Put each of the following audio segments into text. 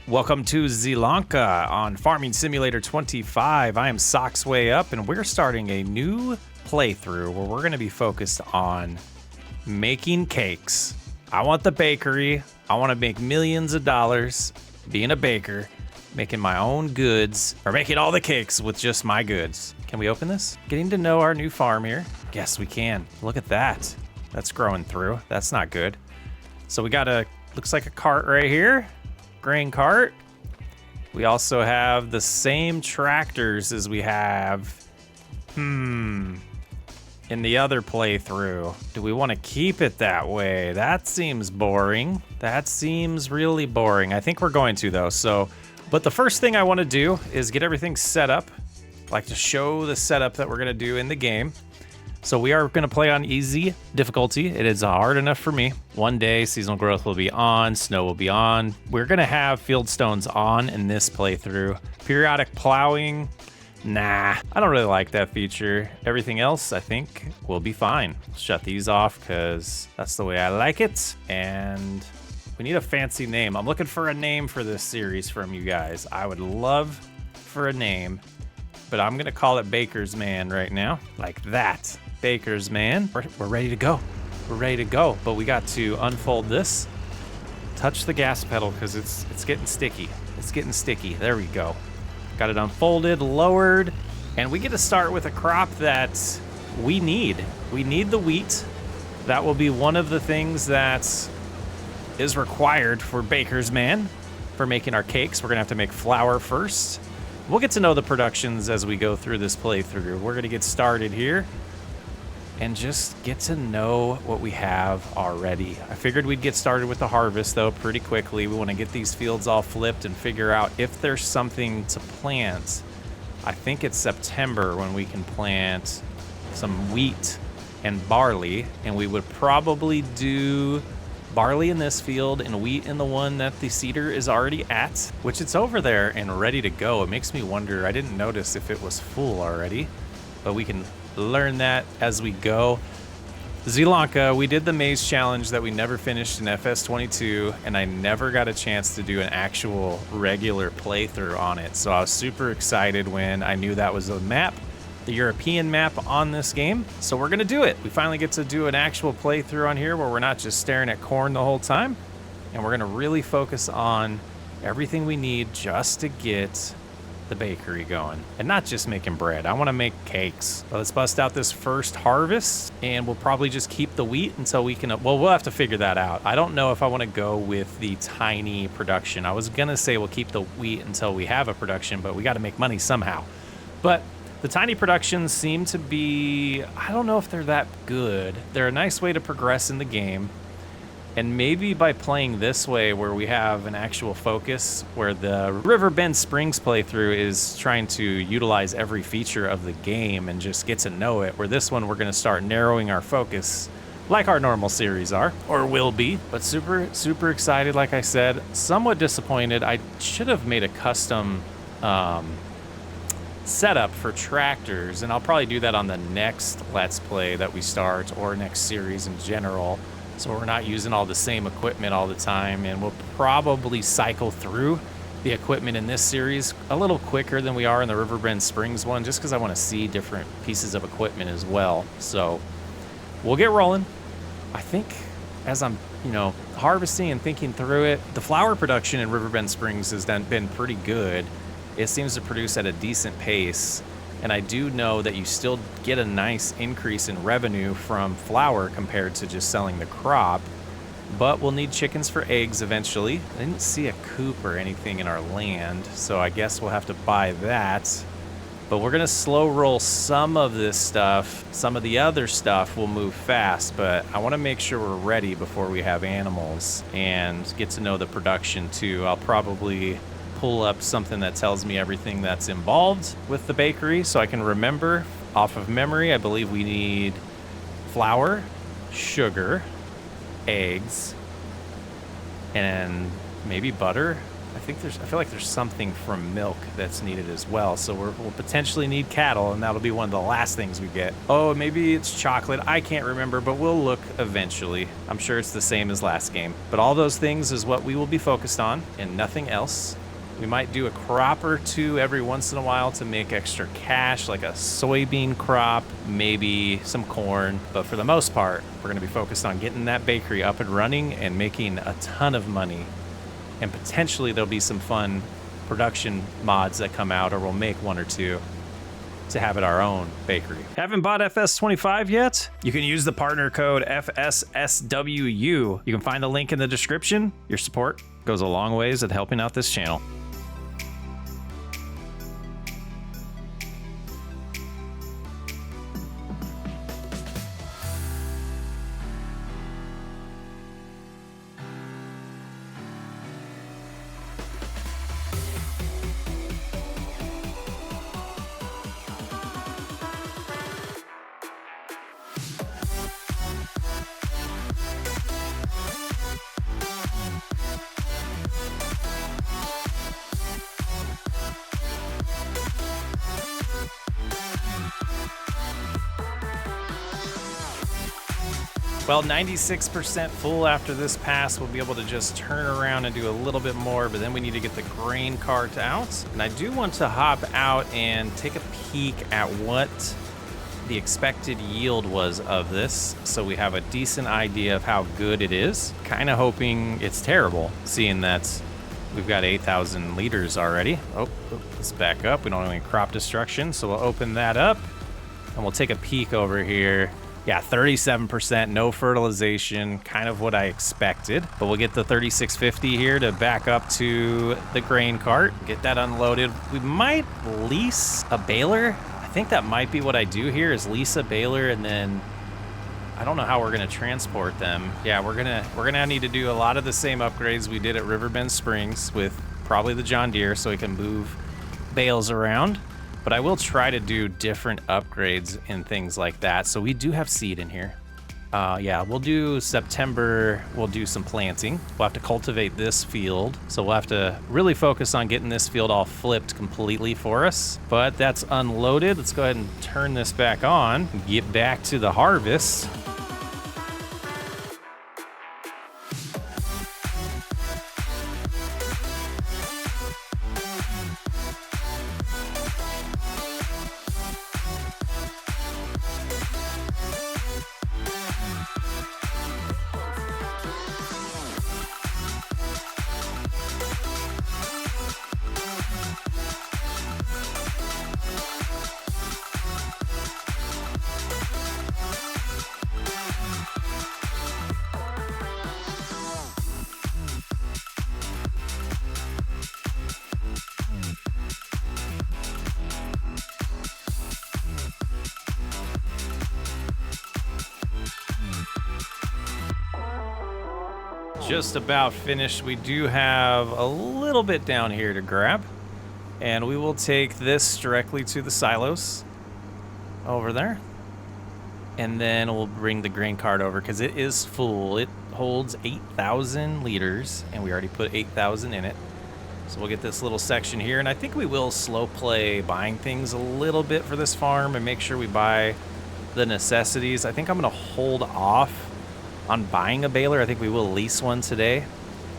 Welcome to Zilanka on Farming Simulator 25. I am Socksway Up, and we're starting a new playthrough where we're going to be focused on making cakes. I want the bakery. I want to make millions of dollars being a baker, making my own goods, or making all the cakes with just my goods. Can we open this? Getting to know our new farm here. Yes, we can. Look at that. That's growing through. That's not good. So we got looks like a cart right here. Grain cart. We also have the same tractors as we have in the other playthrough. Do we want to keep it that way? That seems boring. That seems really boring. I think we're going to though. But the first thing I want to do is get everything set up. I like to show the setup that we're going to do in the game. So we are going to play on easy difficulty. It is hard enough for me. One day, seasonal growth will be on, snow will be on. We're going to have field stones on in this playthrough. Periodic plowing, nah, I don't really like that feature. Everything else, I think, will be fine. Shut these off because that's the way I like it. And we need a fancy name. I'm looking for a name for this series from you guys. I would love for a name, but I'm going to call it Baker's Man right now, like that. Baker's Man. We're ready to go. We're ready to go, but we got to unfold this. Touch the gas pedal because it's getting sticky. It's getting sticky. There we go. Got it unfolded, lowered, and we get to start with a crop that we need. We need the wheat. That will be one of the things that is required for Baker's Man for making our cakes. We're gonna have to make flour first. We'll get to know the productions as we go through this playthrough. We're gonna get started here and just get to know what we have already. I figured we'd get started with the harvest though pretty quickly. We wanna get these fields all flipped and figure out if there's something to plant. I think it's September when we can plant some wheat and barley, and we would probably do barley in this field and wheat in the one that the seeder is already at, which it's over there and ready to go. It makes me wonder, I didn't notice if it was full already, but we can learn that as we go. Zilanka, we did the maze challenge that we never finished in FS22, and I never got a chance to do an actual regular playthrough on it. So I was super excited when I knew that was the map, the European map on this game. So we're gonna do it. We finally get to do an actual playthrough on here where we're not just staring at corn the whole time, and we're gonna really focus on everything we need just to get the bakery going, and not just making bread. I want to make cakes. So let's bust out this first harvest, and we'll probably just keep the wheat until we can, well, we'll have to figure that out. I don't know if I want to go with the tiny production. I was gonna say we'll keep the wheat until we have a production, but we got to make money somehow. But the tiny productions seem to be, I don't know if they're that good. They're a nice way to progress in the game. And maybe by playing this way where we have an actual focus, where the Riverbend Springs playthrough is trying to utilize every feature of the game and just get to know it, where this one we're going to start narrowing our focus like our normal series are, or will be. But super excited, like I said. Somewhat disappointed. I should have made a custom setup for tractors, and I'll probably do that on the next Let's Play that we start, or next series in general. So we're not using all the same equipment all the time, and we'll probably cycle through the equipment in this series a little quicker than we are in the Riverbend Springs one, just because I want to see different pieces of equipment as well. So we'll get rolling. I think as I'm, harvesting and thinking through it, the flour production in Riverbend Springs has been pretty good. It seems to produce at a decent pace. And I do know that you still get a nice increase in revenue from flour compared to just selling the crop, but we'll need chickens for eggs eventually. I didn't see a coop or anything in our land, so I guess we'll have to buy that. But we're gonna slow roll some of this stuff. Some of the other stuff will move fast, but I wanna make sure we're ready before we have animals and get to know the production too. I'll probably pull up something that tells me everything that's involved with the bakery so I can remember off of memory. I believe we need flour, sugar, eggs, and maybe butter. I feel like there's something from milk that's needed as well. So we'll potentially need cattle, and that'll be one of the last things we get. Oh, maybe it's chocolate. I can't remember, but we'll look eventually. I'm sure it's the same as last game. But all those things is what we will be focused on and nothing else. We might do a crop or two every once in a while to make extra cash, like a soybean crop, maybe some corn. But for the most part, we're going to be focused on getting that bakery up and running and making a ton of money. And potentially there'll be some fun production mods that come out, or we'll make one or two to have it our own bakery. Haven't bought FS25 yet? You can use the partner code FSSWU. You can find the link in the description. Your support goes a long ways at helping out this channel. Well, 96% full after this pass. We'll be able to just turn around and do a little bit more, but then we need to get the grain cart out. And I do want to hop out and take a peek at what the expected yield was of this, so we have a decent idea of how good it is. Kind of hoping it's terrible, seeing that we've got 8,000 liters already. Oh, let's back up. We don't have any crop destruction, so we'll open that up and we'll take a peek over here. Yeah, 37%, no fertilization, kind of what I expected. But we'll get the 3650 here to back up to the grain cart, get that unloaded. We might lease a baler. I think that might be what I do here, is lease a baler, and then I don't know how we're gonna transport them. Yeah, we're gonna need to do a lot of the same upgrades we did at Riverbend Springs with probably the John Deere, so we can move bales around. But I will try to do different upgrades and things like that. So we do have seed in here. Yeah, we'll do September. We'll do some planting. We'll have to cultivate this field. So we'll have to really focus on getting this field all flipped completely for us. But that's unloaded. Let's go ahead and turn this back on and get back to the harvest. Just about finished. We do have a little bit down here to grab, and we will take this directly to the silos over there, and then we'll bring the grain cart over because it is full. It holds 8,000 liters, and we already put 8,000 in it. So we'll get this little section here, and I think we will slow play buying things a little bit for this farm and make sure we buy the necessities. I think I'm gonna hold off on buying a baler. I think we will lease one today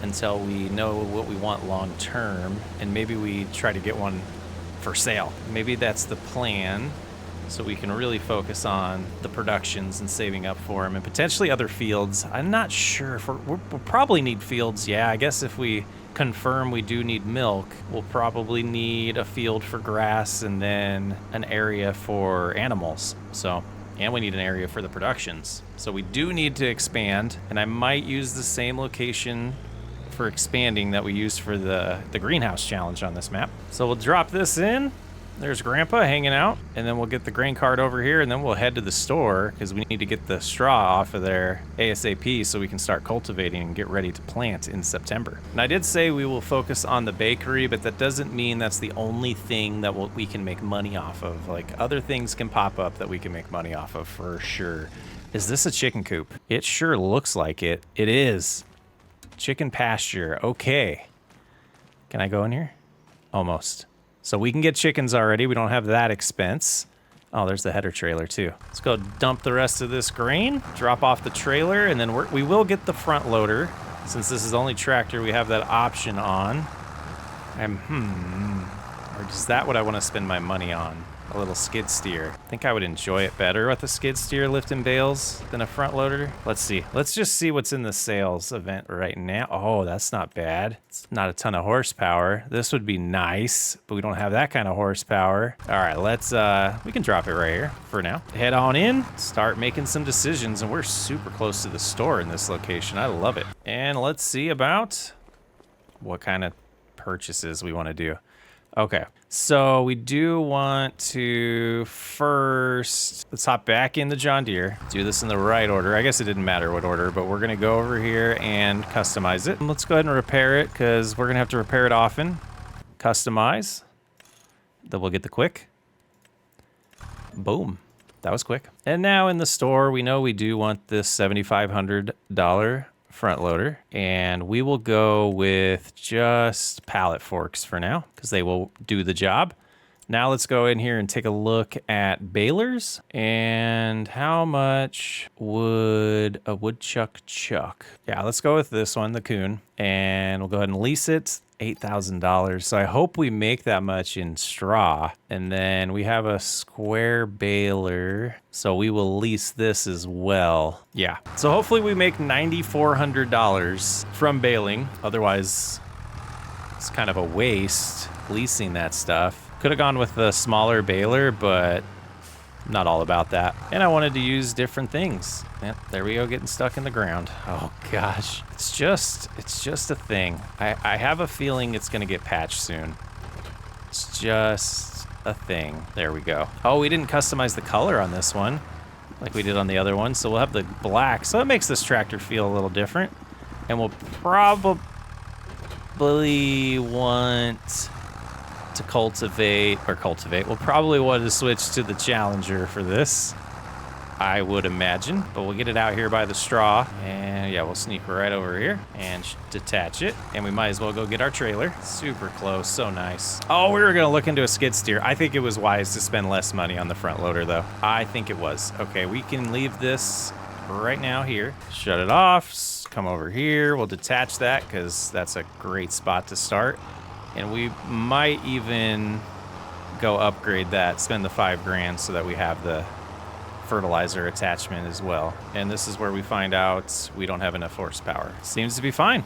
until we know what we want long term, and maybe we try to get one for sale. Maybe that's the plan, so we can really focus on the productions and saving up for them, and potentially other fields. I'm not sure if we'll probably need fields. Yeah, I guess if we confirm we do need milk, we'll probably need a field for grass and then an area for animals. So, and we need an area for the productions. So we do need to expand, and I might use the same location for expanding that we used for the greenhouse challenge on this map. So we'll drop this in. There's Grandpa hanging out, and then we'll get the grain cart over here, and then we'll head to the store because we need to get the straw off of there ASAP so we can start cultivating and get ready to plant in September. And I did say we will focus on the bakery, but that doesn't mean that's the only thing that we can make money off of. Like, other things can pop up that we can make money off of for sure. Is this a chicken coop? It sure looks like it. It is. Chicken pasture. Okay. Can I go in here? Almost. So we can get chickens already. We don't have that expense. Oh, there's the header trailer too. Let's go dump the rest of this grain, drop off the trailer, and then we will get the front loader. Since this is the only tractor we have that option on. Or is that what I want to spend my money on? A little skid steer. I think I would enjoy it better with a skid steer lifting bales than a front loader. Let's see. Let's just see what's in the sales event right now. Oh, that's not bad. It's not a ton of horsepower. This would be nice, but we don't have that kind of horsepower. All right, let's, we can drop it right here for now. Head on in, start making some decisions, and we're super close to the store in this location. I love it. And let's see about what kind of purchases we want to do. Okay, so we do want to first, let's hop back in the John Deere, do this in the right order. I guess it didn't matter what order, but we're gonna go over here and customize it. Let's go ahead and repair it because we're gonna have to repair it often. Customize, then we'll get the quick. Boom, that was quick. And now in the store, we know we do want this $7,500 front loader, and we will go with just pallet forks for now because they will do the job. Now let's go in here and take a look at balers and how much would a woodchuck chuck. Yeah, let's go with this one, the Coon, and we'll go ahead and lease it. $8,000. So I hope we make that much in straw. And then we have a square baler, so we will lease this as well. Yeah. So hopefully we make $9,400 from baling. Otherwise, it's kind of a waste leasing that stuff. Could have gone with a smaller baler, but I'm not all about that. And I wanted to use different things. Yep, there we go, getting stuck in the ground. Oh gosh, it's just a thing. I have a feeling it's gonna get patched soon. It's just a thing. There we go. Oh, we didn't customize the color on this one like we did on the other one, so we'll have the black. So it makes this tractor feel a little different. And we'll probably want to cultivate. We'll probably want to switch to the Challenger for this, I would imagine, but we'll get it out here by the straw, and yeah, we'll sneak right over here and detach it, and we might as well go get our trailer. Super close, so nice. Oh, we were gonna look into a skid steer. I think it was wise to spend less money on the front loader though. I think it was. Okay, we can leave this right now here. Shut it off, come over here. We'll detach that because that's a great spot to start. And we might even go upgrade that, spend the $5,000 so that we have the fertilizer attachment as well. And this is where we find out we don't have enough horsepower. Seems to be fine.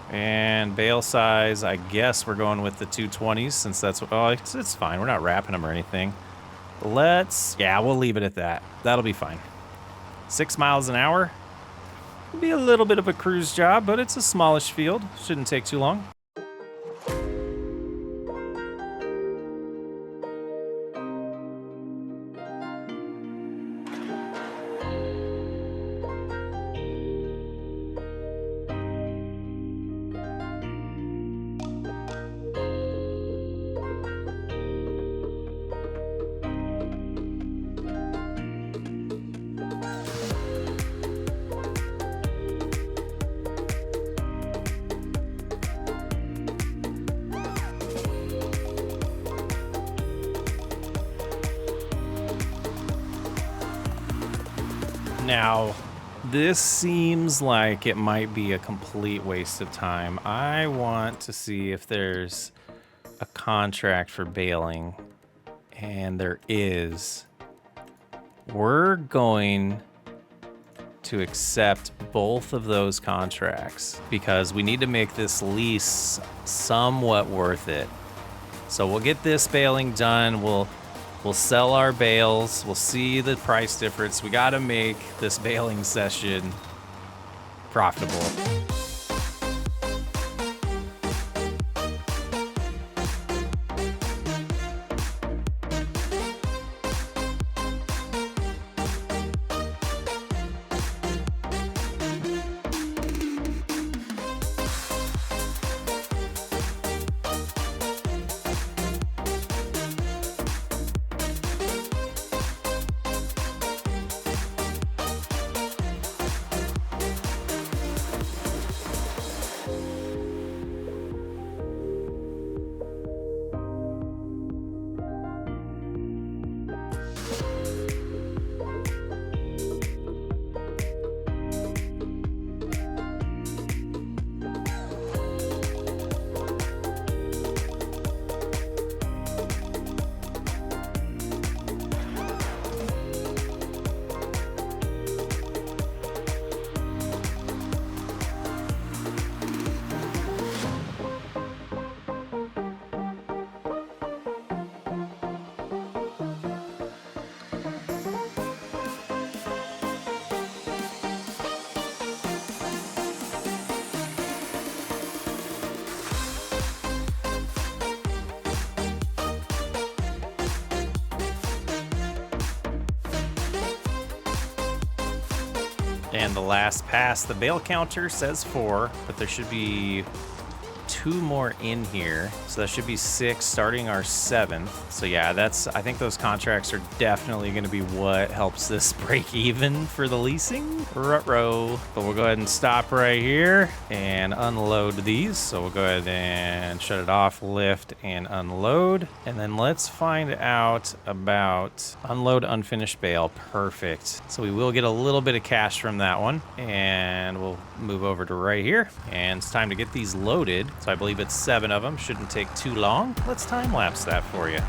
And bale size, I guess we're going with the 220s since that's what, oh, it's fine. We're not wrapping them or anything. Yeah, we'll leave it at that. That'll be fine. 6 miles an hour. Be a little bit of a cruise job, but it's a smallish field. Shouldn't take too long. Now, this seems like it might be a complete waste of time. I want to see if there's a contract for baling, and there is. We're going to accept both of those contracts because we need to make this lease somewhat worth it. So we'll get this baling done. We'll sell our bales. We'll see the price difference. We got to make this baling session profitable. And the last pass, the bale counter says 4, but there should be 2 more in here. So that should be 6 starting our 7th. So yeah, I think those contracts are definitely going to be what helps this break even for the leasing. Ruh-roh. But we'll go ahead and stop right here and unload these. So we'll go ahead and shut it off, lift and unload. And then let's find out about unload unfinished bale. Perfect. So we will get a little bit of cash from that one. And we'll move over to right here. And it's time to get these loaded. So I believe it's 7 of them. Shouldn't take too long. Let's time lapse that for you.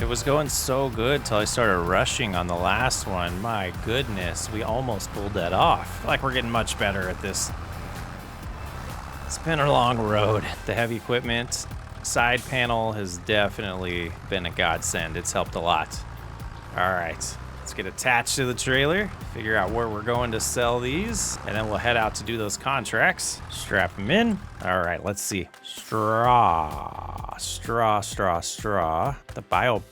It was going so good till I started rushing on the last one. My goodness, we almost pulled that off. I feel like we're getting much better at this. It's been a long road. The heavy equipment side panel has definitely been a godsend. It's helped a lot. All right, let's get attached to the trailer, figure out where we're going to sell these, and then we'll head out to do those contracts. Strap them in. All right, let's see. Straw. The bio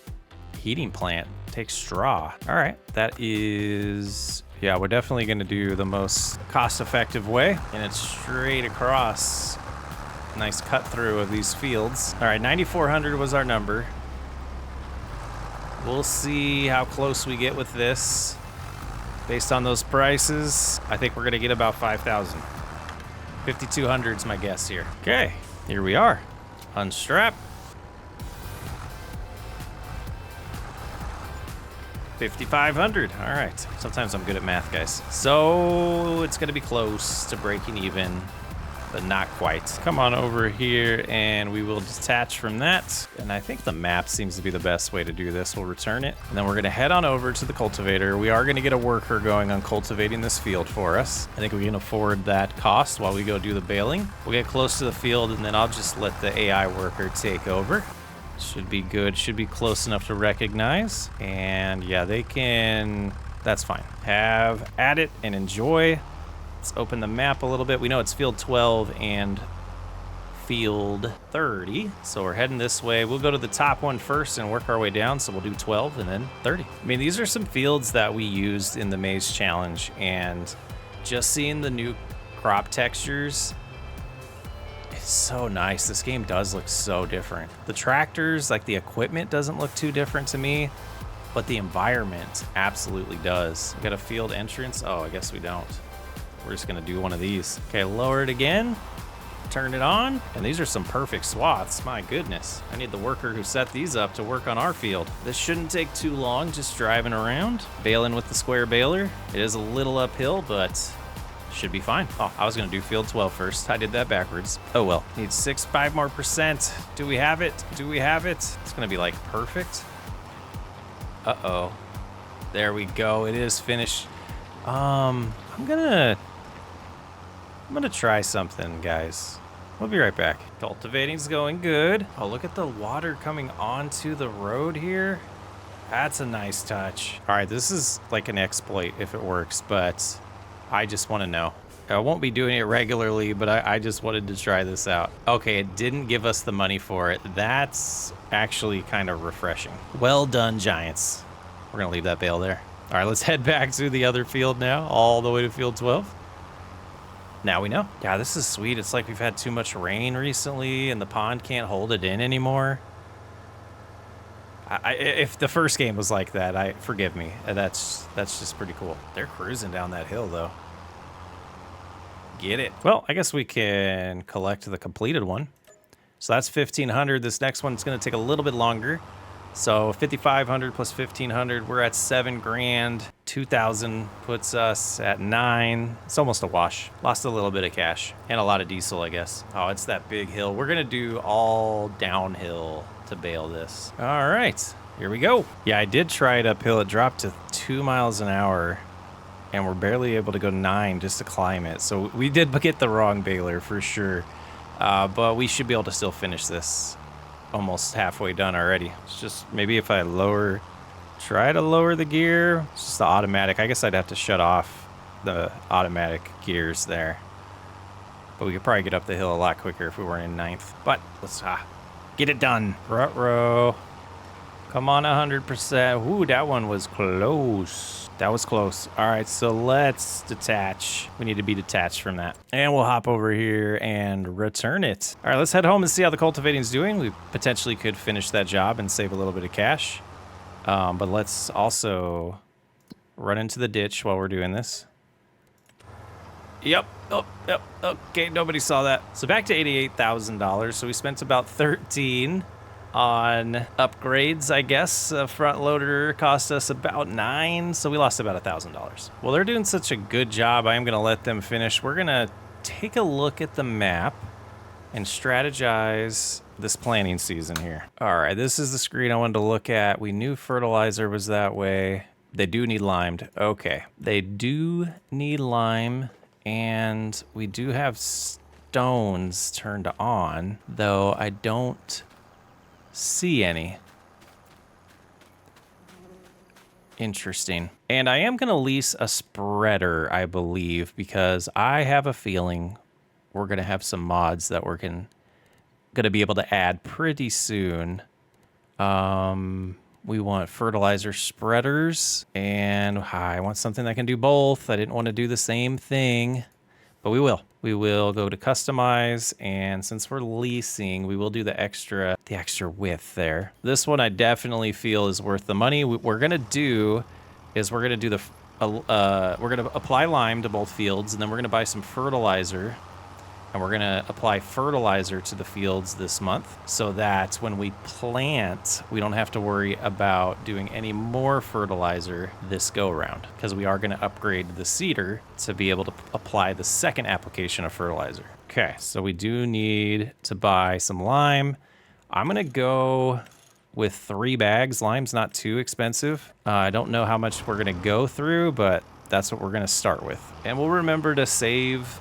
heating plant takes straw. All right, that is, yeah, we're definitely going to do the most cost-effective way, and it's straight across. Nice cut through of these fields. All right, 9,400 was our number. We'll see how close we get with this. Based on those prices, I think we're going to get about 5,000. 5,200 is my guess here. Okay, here we are. Unstrap. 5,500. All right. Sometimes I'm good at math, guys. So it's going to be close to breaking even, but not quite. Come on over here and we will detach from that. And I think the map seems to be the best way to do this. We'll return it. And then we're going to head on over to the cultivator. We are going to get a worker going on cultivating this field for us. I think we can afford that cost while we go do the baling. We'll get close to the field and then I'll just let the AI worker take over. Should be good. Should be close enough to recognize. And yeah, they can, that's fine. Have at it and enjoy. Let's open the map a little bit. We know it's field 12 and field 30. So we're heading this way. We'll go to the top one first and work our way down. So we'll do 12 and then 30. I mean, these are some fields that we used in the Maze Challenge, and just seeing the new crop textures, it's so nice. This game does look so different. The tractors, like the equipment doesn't look too different to me, but the environment absolutely does. We got a field entrance. Oh, I guess we don't. We're just gonna do one of these. Okay, lower it again, turn it on, and these are some perfect swaths. My goodness, I need the worker who set these up to work on our field. This shouldn't take too long, just driving around, baling with the square baler. It is a little uphill, but should be fine. Oh, I was gonna do field 12 first. I did that backwards. Oh well. Need 5 more percent. Do we have it? Do we have it? It's gonna be like perfect. Uh-oh. There we go. It is finished. I'm gonna try something, guys. We'll be right back. Cultivating's going good. Oh, look at the water coming onto the road here. That's a nice touch. All right, this is like an exploit if it works, but I just want to know. I won't be doing it regularly, but I just wanted to try this out. Okay, it didn't give us the money for it. That's actually kind of refreshing. Well done, Giants. We're gonna leave that bale there. All right, let's head back to the other field now, all the way to field 12. Now we know. Yeah, this is sweet. It's like we've had too much rain recently and the pond can't hold it in anymore. If the first game was like that, forgive me. That's just pretty cool. They're cruising down that hill though. Get it. Well, I guess we can collect the completed one. So that's 1,500. This next one's gonna take a little bit longer. So 5,500 plus 1,500, we're at 7 grand. 2,000 puts us at 9. It's almost a wash. Lost a little bit of cash and a lot of diesel, I guess. Oh, it's that big hill. We're gonna do all downhill to bale this. All right, here we go. Yeah, I did try it uphill. It dropped to 2 miles an hour and we're barely able to go 9 just to climb it. So we did get the wrong baler for sure. But we should be able to still finish this. Almost halfway done already. It's just maybe if I try to lower the gear. It's just the automatic. I guess I'd have to shut off the automatic gears there. But we could probably get up the hill a lot quicker if we weren't in 9th. But let's get it done. Ruh-roh. Come on, 100%. Ooh, that one was close. That was close. All right, so let's detach. We need to be detached from that. And we'll hop over here and return it. All right, let's head home and see how the cultivating's doing. We potentially could finish that job and save a little bit of cash. But let's also run into the ditch while we're doing this. Yep. Oh, yep. Okay, nobody saw that. So back to $88,000. So we spent about 13 on upgrades, I guess. A front loader cost us about 9, so we lost about $1,000. Well, they're doing such a good job. I am going to let them finish. We're going to take a look at the map and strategize this planting season here. All right, this is the screen I wanted to look at. We knew fertilizer was that way. They do need limed. Okay, they do need lime, and we do have stones turned on, though I don't see any. Interesting. And I am going to lease a spreader, I believe, because I have a feeling we're going to have some mods that we're going to be able to add pretty soon. We want fertilizer spreaders, and I want something that can do both. I didn't want to do the same thing, but we will. We will go to customize, and since we're leasing, we will do the extra width there. This one I definitely feel is worth the money. What we're gonna do is we're gonna apply lime to both fields, and then we're gonna buy some fertilizer. And we're gonna apply fertilizer to the fields this month so that when we plant, we don't have to worry about doing any more fertilizer this go around, because we are gonna upgrade the seeder to be able to apply the second application of fertilizer. Okay, so we do need to buy some lime. I'm gonna go with 3 bags. Lime's not too expensive. I don't know how much we're gonna go through, but that's what we're gonna start with. And we'll remember to save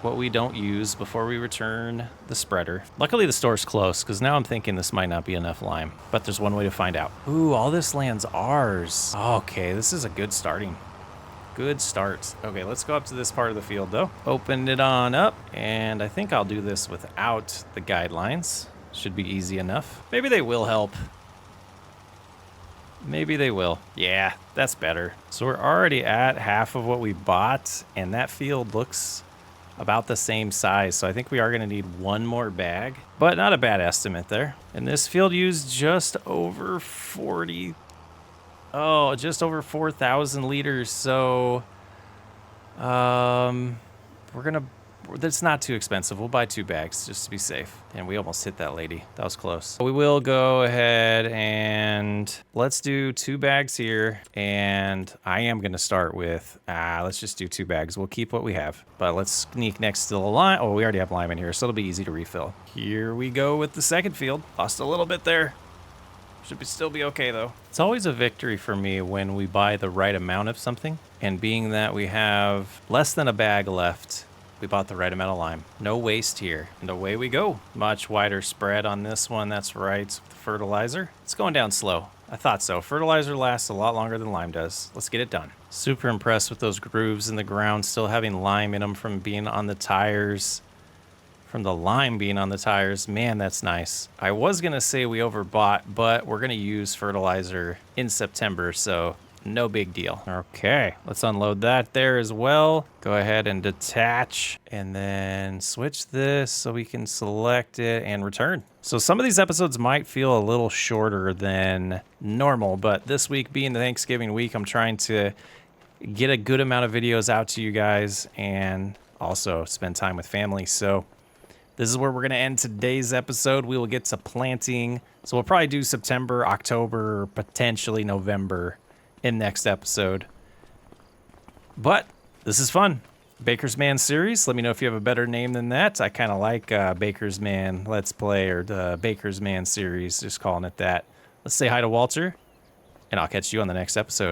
what we don't use before we return the spreader. Luckily the store's close, because now I'm thinking this might not be enough lime, but there's one way to find out. Ooh, all this land's ours. Okay, this is a good starting. Good start. Okay, let's go up to this part of the field though. Open it on up, and I think I'll do this without the guidelines. Should be easy enough. Maybe they will help. Maybe they will. Yeah, that's better. So we're already at half of what we bought, and that field looks about the same size, so I think we are going to need 1 more bag, but not a bad estimate there. And this field used just over 4,000 liters, so that's not too expensive. We'll buy 2 bags just to be safe. And we almost hit that lady. That was close. We will go ahead and let's do 2 bags here. And I am going to start with, let's just do 2 bags. We'll keep what we have. But let's sneak next to the lime. Oh, we already have lime in here, so it'll be easy to refill. Here we go with the second field. Lost a little bit there. Still be okay though. It's always a victory for me when we buy the right amount of something. And being that we have less than a bag left, we bought the right amount of lime. No waste here. And away we go. Much wider spread on this one. That's right. With the fertilizer. It's going down slow. I thought so. Fertilizer lasts a lot longer than lime does. Let's get it done. Super impressed with those grooves in the ground still having lime in them from being on the tires. From the lime being on the tires. Man, that's nice. I was going to say we overbought, but we're going to use fertilizer in September, so no big deal. Okay, let's unload that there as well. Go ahead and detach and then switch this so we can select it and return. So some of these episodes might feel a little shorter than normal, but this week being the Thanksgiving week, I'm trying to get a good amount of videos out to you guys and also spend time with family. So this is where we're going to end today's episode. We will get to planting. So we'll probably do September, October, potentially November in next episode. But this is fun. Baker's Man series. Let me know if you have a better name than that. I kind of like Baker's Man Let's Play, or the Baker's Man series, just calling it that. Let's say hi to Walter, and I'll catch you on the next episode.